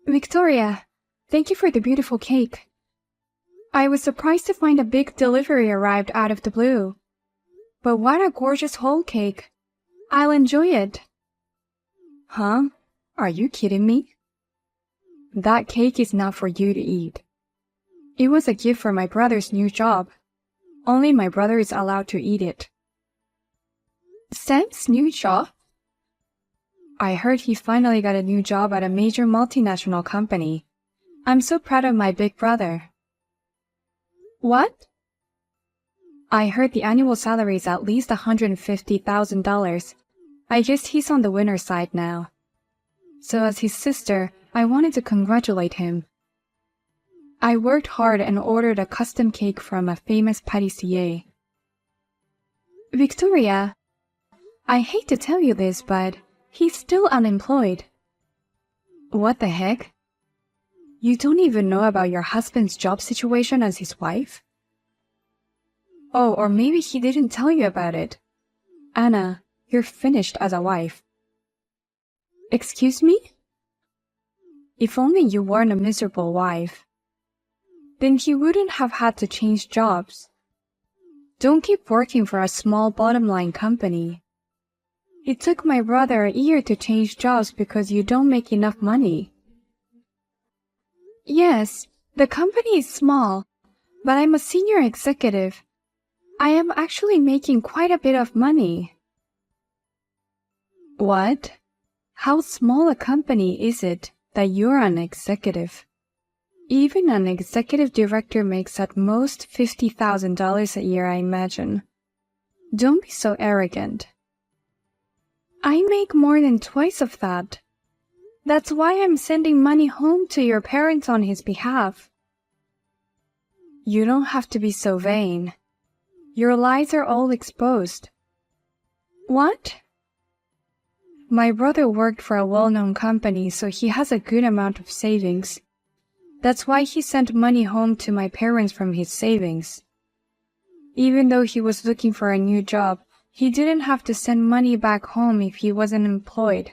Victoria, thank you for the beautiful cake. I was surprised to find a big delivery arrived out of the blue. But what a gorgeous whole cake. I'll enjoy it. Huh? Are you kidding me? That cake is not for you to eat. It was a gift for my brother's new job. Only my brother is allowed to eat it. Sam's new job? I heard he finally got a new job at a major multinational company. I'm so proud of my big brother. What? I heard the annual salary is at least $150,000. I guess he's on the winner's side now. So as his sister, I wanted to congratulate him. I worked hard and ordered a custom cake from a famous pâtissier. Victoria, I hate to tell you this, but he's still unemployed. What the heck? You don't even know about your husband's job situation as his wife? Oh, or maybe he didn't tell you about it. Anna, you're finished as a wife. Excuse me? If only you weren't a miserable wife. Then he wouldn't have had to change jobs. Don't keep working for a small bottom-line company. It took my brother a year to change jobs because you don't make enough money. Yes, the company is small, but I'm a senior executive. I am actually making quite a bit of money. What? How small a company is it that you're an executive? Even an executive director makes at most $50,000 a year, I imagine. Don't be so arrogant. I make more than twice of that. That's why I'm sending money home to your parents on his behalf. You don't have to be so vain. Your lies are all exposed. What? My brother worked for a well-known company, so he has a good amount of savings. That's why he sent money home to my parents from his savings. Even though he was looking for a new job, he didn't have to send money back home if he wasn't employed.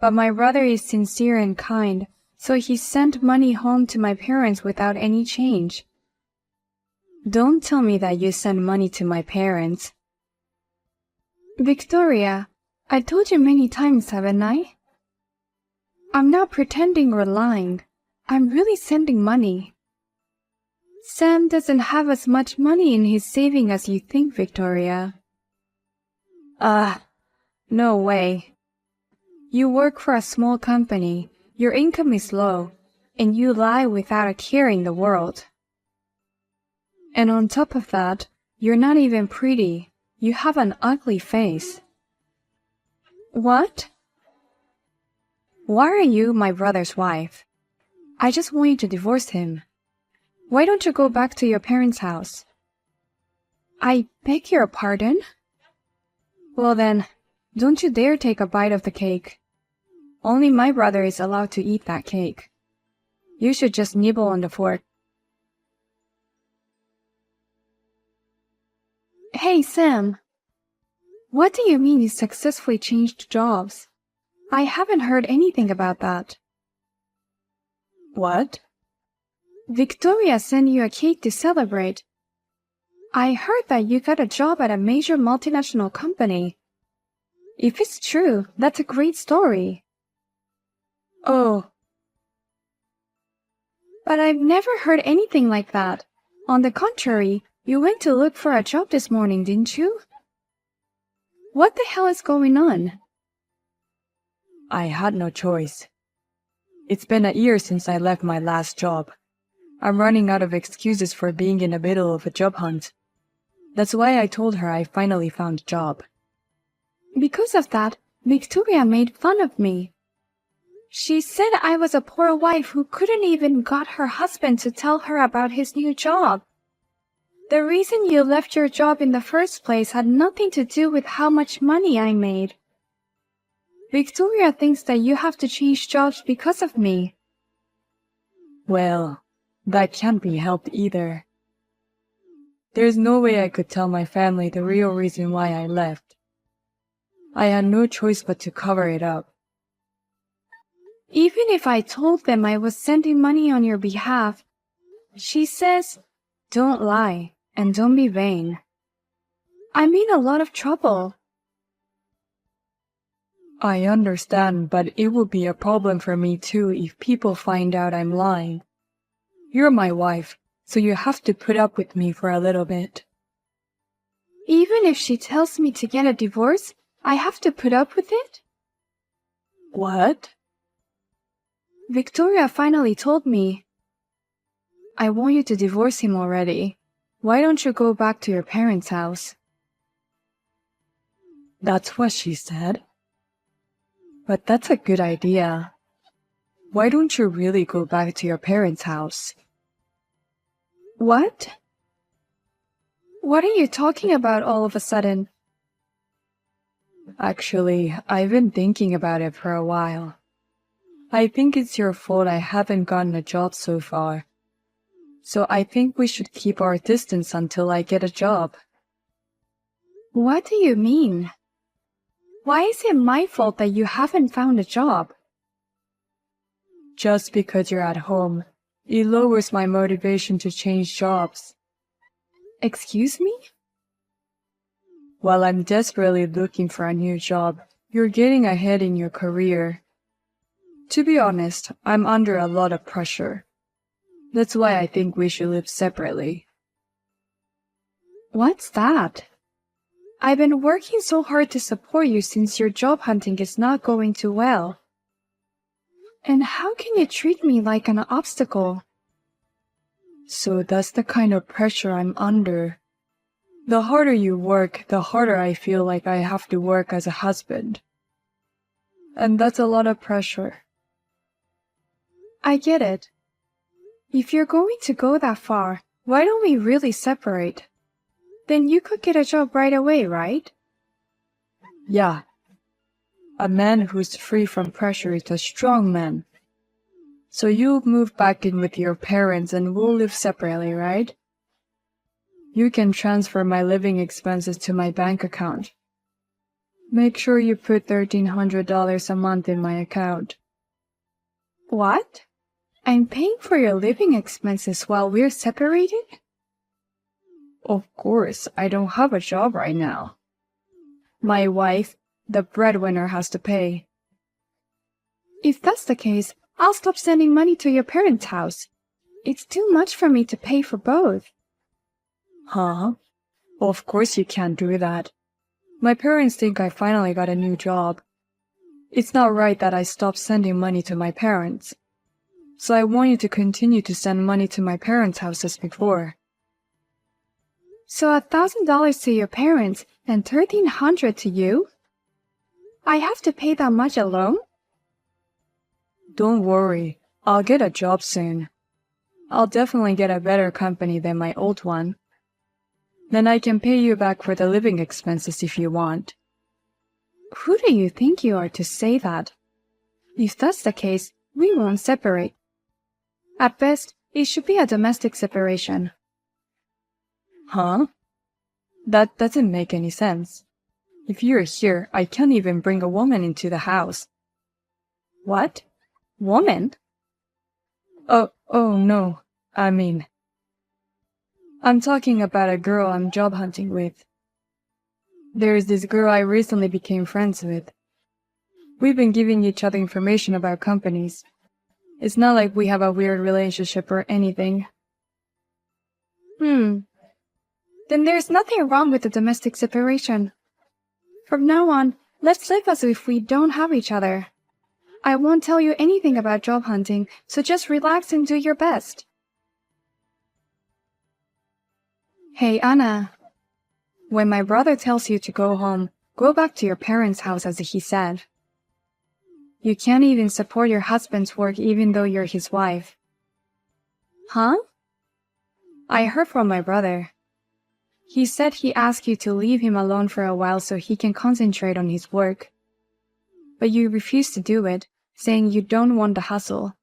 But my brother is sincere and kind, so he sent money home to my parents without any change. Don't tell me that you send money to my parents. Victoria, I told you many times, haven't I? I'm not pretending or lying. I'm really sending money. Sam doesn't have as much money in his saving as you think, Victoria. No way. You work for a small company, your income is low, and you lie without a care in the world. And on top of that, you're not even pretty. You have an ugly face. What? Why are you my brother's wife? I just want you to divorce him. Why don't you go back to your parents' house? I beg your pardon? Well then, don't you dare take a bite of the cake. Only my brother is allowed to eat that cake. You should just nibble on the fork. Hey, Sam. What do you mean you successfully changed jobs? I haven't heard anything about that. What? Victoria sent you a cake to celebrate. I heard that you got a job at a major multinational company. If it's true, that's a great story. Oh. But I've never heard anything like that. On the contrary, you went to look for a job this morning, didn't you? What the hell is going on? I had no choice. It's been a year since I left my last job. I'm running out of excuses for being in the middle of a job hunt. That's why I told her I finally found a job. Because of that, Victoria made fun of me. She said I was a poor wife who couldn't even got her husband to tell her about his new job. The reason you left your job in the first place had nothing to do with how much money I made. Victoria thinks that you have to change jobs because of me. Well, that can't be helped either. There's no way I could tell my family the real reason why I left. I had no choice but to cover it up. Even if I told them I was sending money on your behalf, she says, don't lie and don't be vain. I'm in a lot of trouble. I understand, but it would be a problem for me too if people find out I'm lying. You're my wife, so you have to put up with me for a little bit. Even if she tells me to get a divorce, I have to put up with it? What? Victoria finally told me. I want you to divorce him already. Why don't you go back to your parents' house? That's what she said. But that's a good idea. Why don't you really go back to your parents' house? What? What are you talking about all of a sudden? Actually, I've been thinking about it for a while. I think it's your fault I haven't gotten a job so far. So I think we should keep our distance until I get a job. What do you mean? Why is it my fault that you haven't found a job? Just because you're at home, it lowers my motivation to change jobs. Excuse me? While I'm desperately looking for a new job, you're getting ahead in your career. To be honest, I'm under a lot of pressure. That's why I think we should live separately. What's that? I've been working so hard to support you since your job hunting is not going too well. And how can you treat me like an obstacle? So that's the kind of pressure I'm under. The harder you work, the harder I feel like I have to work as a husband. And that's a lot of pressure. I get it. If you're going to go that far, why don't we really separate? Then you could get a job right away, right? Yeah. A man who's free from pressure is a strong man. So you'll move back in with your parents and we'll live separately, right? You can transfer my living expenses to my bank account. Make sure you put $1,300 a month in my account. What? I'm paying for your living expenses while we're separated? Of course, I don't have a job right now. My wife, the breadwinner, has to pay. If that's the case, I'll stop sending money to your parents' house. It's too much for me to pay for both. Huh? Of course you can't do that. My parents think I finally got a new job. It's not right that I stop sending money to my parents. So I want you to continue to send money to my parents' house as before. So $1,000 to your parents and $1,300 to you? I have to pay that much alone? Don't worry, I'll get a job soon. I'll definitely get a better company than my old one. Then I can pay you back for the living expenses if you want. Who do you think you are to say that? If that's the case, we won't separate. At best, it should be a domestic separation. Huh? That doesn't make any sense. If you're here, I can't even bring a woman into the house. What? Woman? Oh no. I'm talking about a girl I'm job hunting with. There's this girl I recently became friends with. We've been giving each other information about companies. It's not like we have a weird relationship or anything. Then there's nothing wrong with the domestic separation. From now on, let's live as if we don't have each other. I won't tell you anything about job hunting, so just relax and do your best. Hey, Anna. When my brother tells you to go home, go back to your parents' house as he said. You can't even support your husband's work even though you're his wife. Huh? I heard from my brother. He said he asked you to leave him alone for a while so he can concentrate on his work. But you refused to do it, saying you don't want the hustle.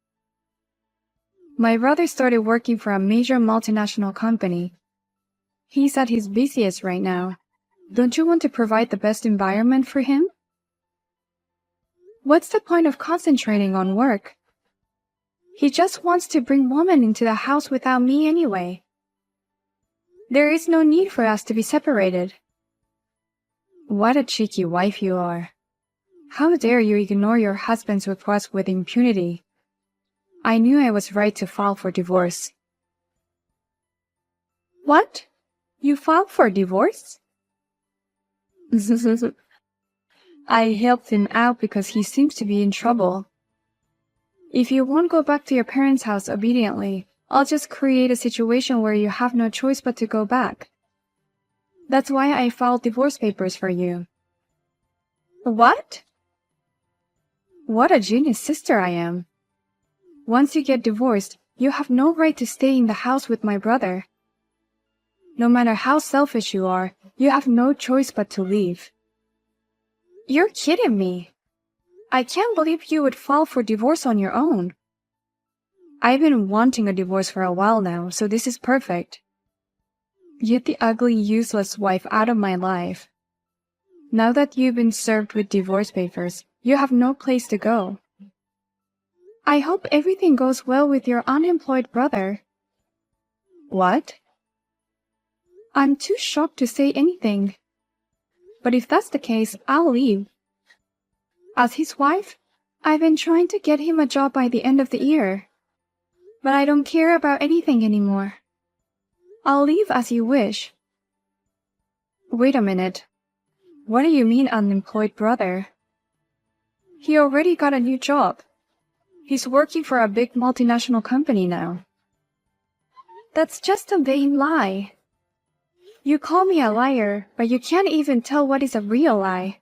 My brother started working for a major multinational company. He's at his busiest right now. Don't you want to provide the best environment for him? What's the point of concentrating on work? He just wants to bring women into the house without me anyway. There is no need for us to be separated. What a cheeky wife you are. How dare you ignore your husband's request with impunity? I knew I was right to file for divorce. What? You filed for divorce? I helped him out because he seems to be in trouble. If you won't go back to your parents' house obediently, I'll just create a situation where you have no choice but to go back. That's why I filed divorce papers for you. What? What a genius sister I am. Once you get divorced, you have no right to stay in the house with my brother. No matter how selfish you are, you have no choice but to leave. You're kidding me. I can't believe you would file for divorce on your own. I've been wanting a divorce for a while now, so this is perfect. Get the ugly, useless wife out of my life. Now that you've been served with divorce papers, you have no place to go. I hope everything goes well with your unemployed brother. What? I'm too shocked to say anything. But if that's the case, I'll leave. As his wife, I've been trying to get him a job by the end of the year. But I don't care about anything anymore. I'll leave as you wish. Wait a minute. What do you mean unemployed brother? He already got a new job. He's working for a big multinational company now. That's just a vain lie. You call me a liar, but you can't even tell what is a real lie.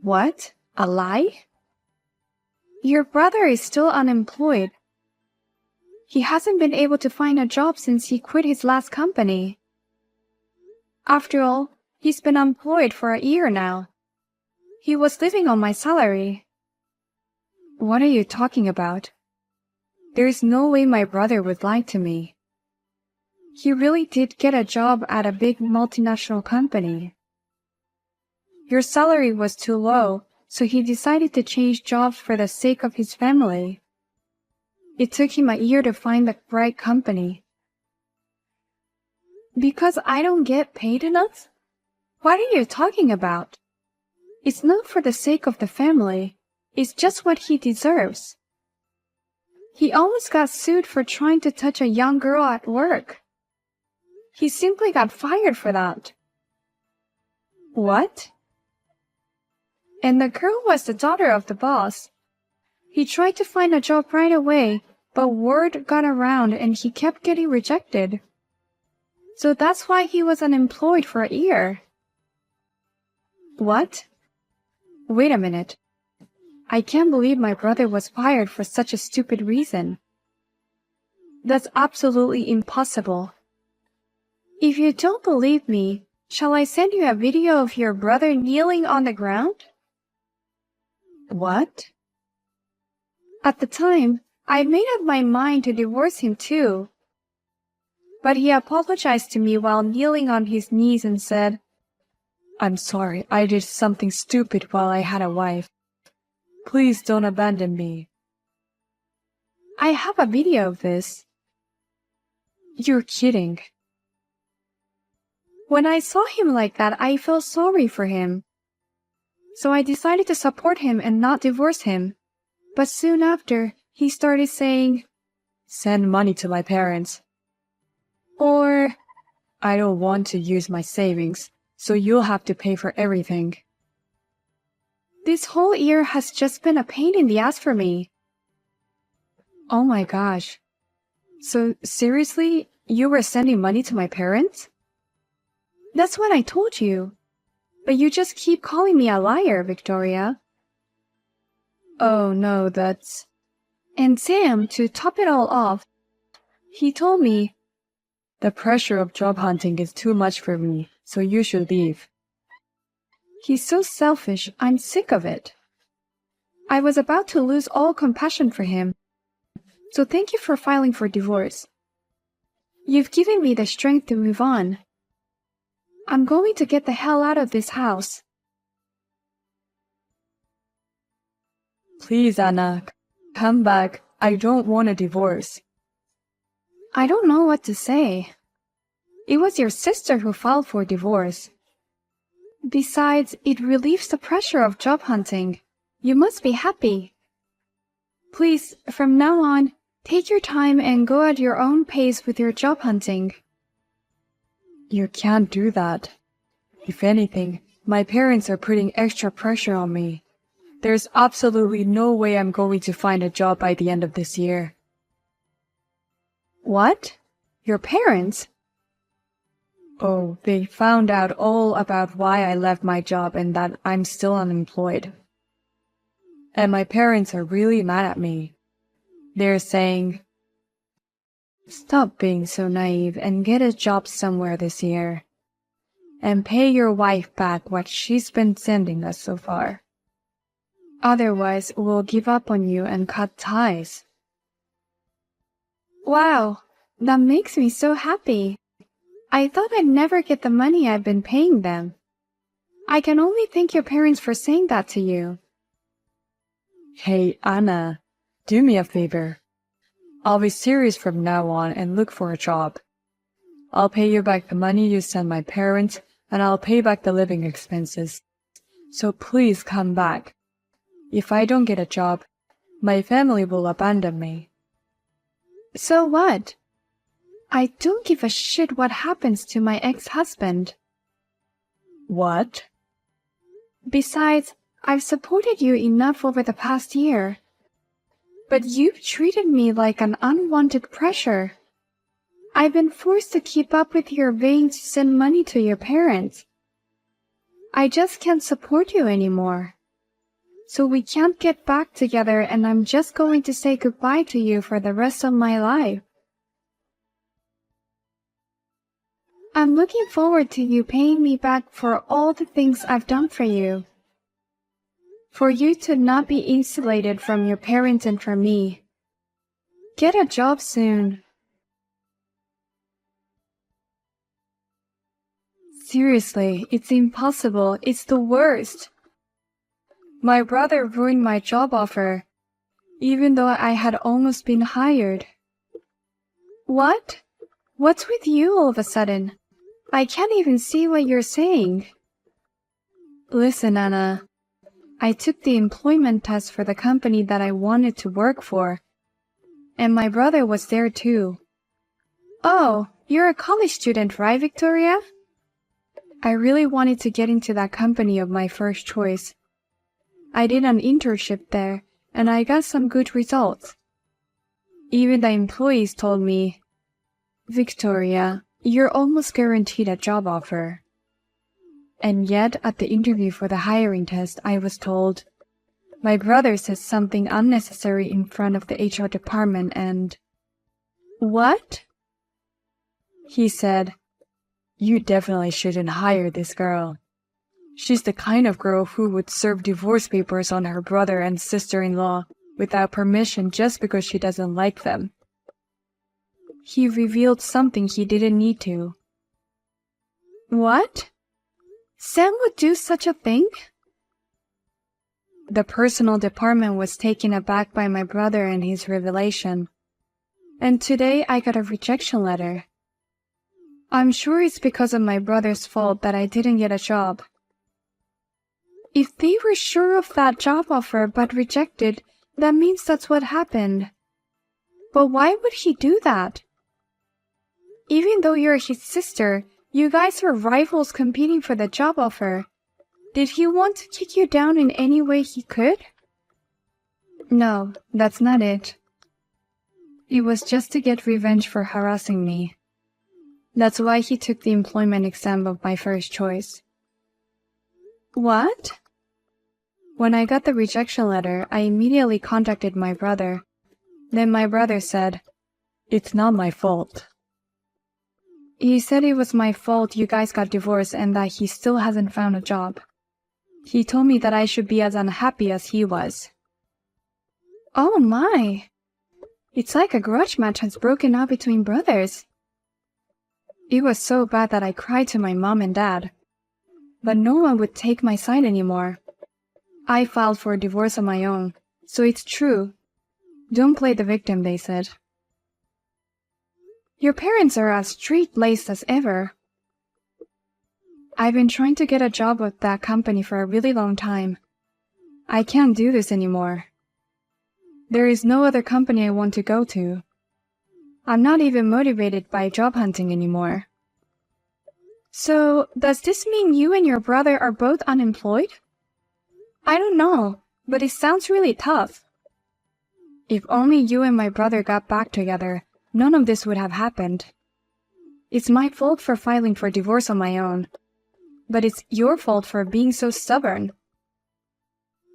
What? A lie? Your brother is still unemployed. He hasn't been able to find a job since he quit his last company. After all, he's been employed for a year now. He was living on my salary. What are you talking about? There's no way my brother would lie to me. He really did get a job at a big multinational company. Your salary was too low, so he decided to change jobs for the sake of his family. It took him a year to find the right company. Because I don't get paid enough? What are you talking about? It's not for the sake of the family. It's just what he deserves. He almost got sued for trying to touch a young girl at work. He simply got fired for that. What? And the girl was the daughter of the boss. He tried to find a job right away, but word got around and he kept getting rejected. So that's why he was unemployed for a year. What? Wait a minute. I can't believe my brother was fired for such a stupid reason. That's absolutely impossible. If you don't believe me, shall I send you a video of your brother kneeling on the ground? What? At the time, I made up my mind to divorce him too. But he apologized to me while kneeling on his knees and said, "I'm sorry, I did something stupid while I had a wife. Please don't abandon me." I have a video of this. You're kidding. When I saw him like that, I felt sorry for him. So I decided to support him and not divorce him. But soon after, he started saying, "Send money to my parents." Or, "I don't want to use my savings, so you'll have to pay for everything." This whole year has just been a pain in the ass for me. Oh my gosh. So seriously, you were sending money to my parents? That's what I told you. But you just keep calling me a liar, Victoria. Oh no, that's... And Sam, to top it all off, he told me, "The pressure of job hunting is too much for me, so you should leave." He's so selfish, I'm sick of it. I was about to lose all compassion for him. So thank you for filing for divorce. You've given me the strength to move on. I'm going to get the hell out of this house. Please, Anna, come back. I don't want a divorce. I don't know what to say. It was your sister who filed for divorce. Besides, it relieves the pressure of job hunting. You must be happy. Please, from now on, take your time and go at your own pace with your job hunting. You can't do that. If anything, my parents are putting extra pressure on me. There's absolutely no way I'm going to find a job by the end of this year. What? Your parents? Oh, they found out all about why I left my job and that I'm still unemployed. And my parents are really mad at me. They're saying, "Stop being so naive and get a job somewhere this year. And pay your wife back what she's been sending us so far. Otherwise, we'll give up on you and cut ties." Wow, that makes me so happy. I thought I'd never get the money I've been paying them. I can only thank your parents for saying that to you. Hey, Anna, do me a favor. I'll be serious from now on and look for a job. I'll pay you back the money you sent my parents, and I'll pay back the living expenses. So please come back. If I don't get a job, my family will abandon me. So what? I don't give a shit what happens to my ex-husband. What? Besides, I've supported you enough over the past year. But you've treated me like an unwanted pressure. I've been forced to keep up with your vein to send money to your parents. I just can't support you anymore. So we can't get back together, and I'm just going to say goodbye to you for the rest of my life. I'm looking forward to you paying me back for all the things I've done for you. For you to not be insulated from your parents and from me. Get a job soon. Seriously, it's impossible. It's the worst. My brother ruined my job offer, even though I had almost been hired. What? What's with you all of a sudden? I can't even see what you're saying. Listen, Anna. I took the employment test for the company that I wanted to work for. And my brother was there too. Oh, you're a college student, right, Victoria? I really wanted to get into that company of my first choice. I did an internship there, and I got some good results. Even the employees told me, "Victoria, you're almost guaranteed a job offer." And yet, at the interview for the hiring test, I was told, "My brother says something unnecessary in front of the HR department and..." What? He said, "You definitely shouldn't hire this girl. She's the kind of girl who would serve divorce papers on her brother and sister-in-law without permission just because she doesn't like them." He revealed something he didn't need to. What? Sam would do such a thing? The personal department was taken aback by my brother and his revelation. And today I got a rejection letter. I'm sure it's because of my brother's fault that I didn't get a job. If they were sure of that job offer but rejected, that means that's what happened. But why would he do that? Even though you're his sister, you guys are rivals competing for the job offer. Did he want to kick you down in any way he could? No, that's not it. It was just to get revenge for harassing me. That's why he took the employment exam of my first choice. What? When I got the rejection letter, I immediately contacted my brother. Then my brother said, "It's not my fault." He said it was my fault you guys got divorced and that he still hasn't found a job. He told me that I should be as unhappy as he was. Oh my! It's like a grudge match has broken out between brothers. It was so bad that I cried to my mom and dad. But no one would take my side anymore. I filed for a divorce on my own, So it's true. Don't play the victim, they said. Your parents are as straight-laced as ever. I've been trying to get a job with that company for a really long time. I can't do this anymore. There is no other company I want to go to. I'm not even motivated by job hunting anymore. So, does this mean you and your brother are both unemployed? I don't know, but it sounds really tough. If only you and my brother got back together, none of this would have happened. It's my fault for filing for divorce on my own. But it's your fault for being so stubborn.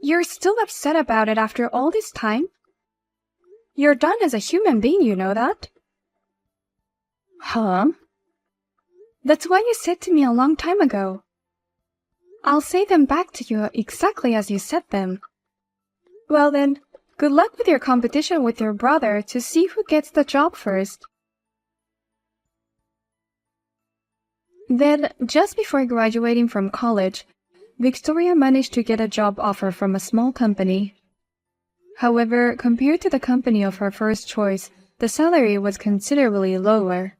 You're still upset about it after all this time? You're done as a human being, you know that? Huh? That's what you said to me a long time ago. I'll say them back to you exactly as you said them. Well then, good luck with your competition with your brother to see who gets the job first. Then, just before graduating from college, Victoria managed to get a job offer from a small company. However, compared to the company of her first choice, the salary was considerably lower.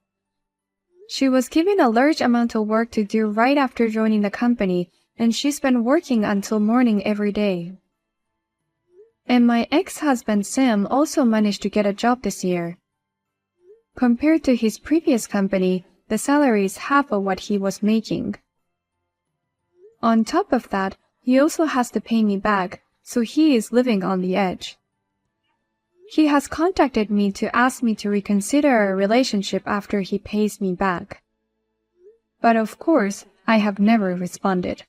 She was given a large amount of work to do right after joining the company, and she's been working until morning every day. And my ex-husband Sam also managed to get a job this year. Compared to his previous company, the salary is half of what he was making. On top of that, he also has to pay me back, so he is living on the edge. He has contacted me to ask me to reconsider our relationship after he pays me back. But of course, I have never responded.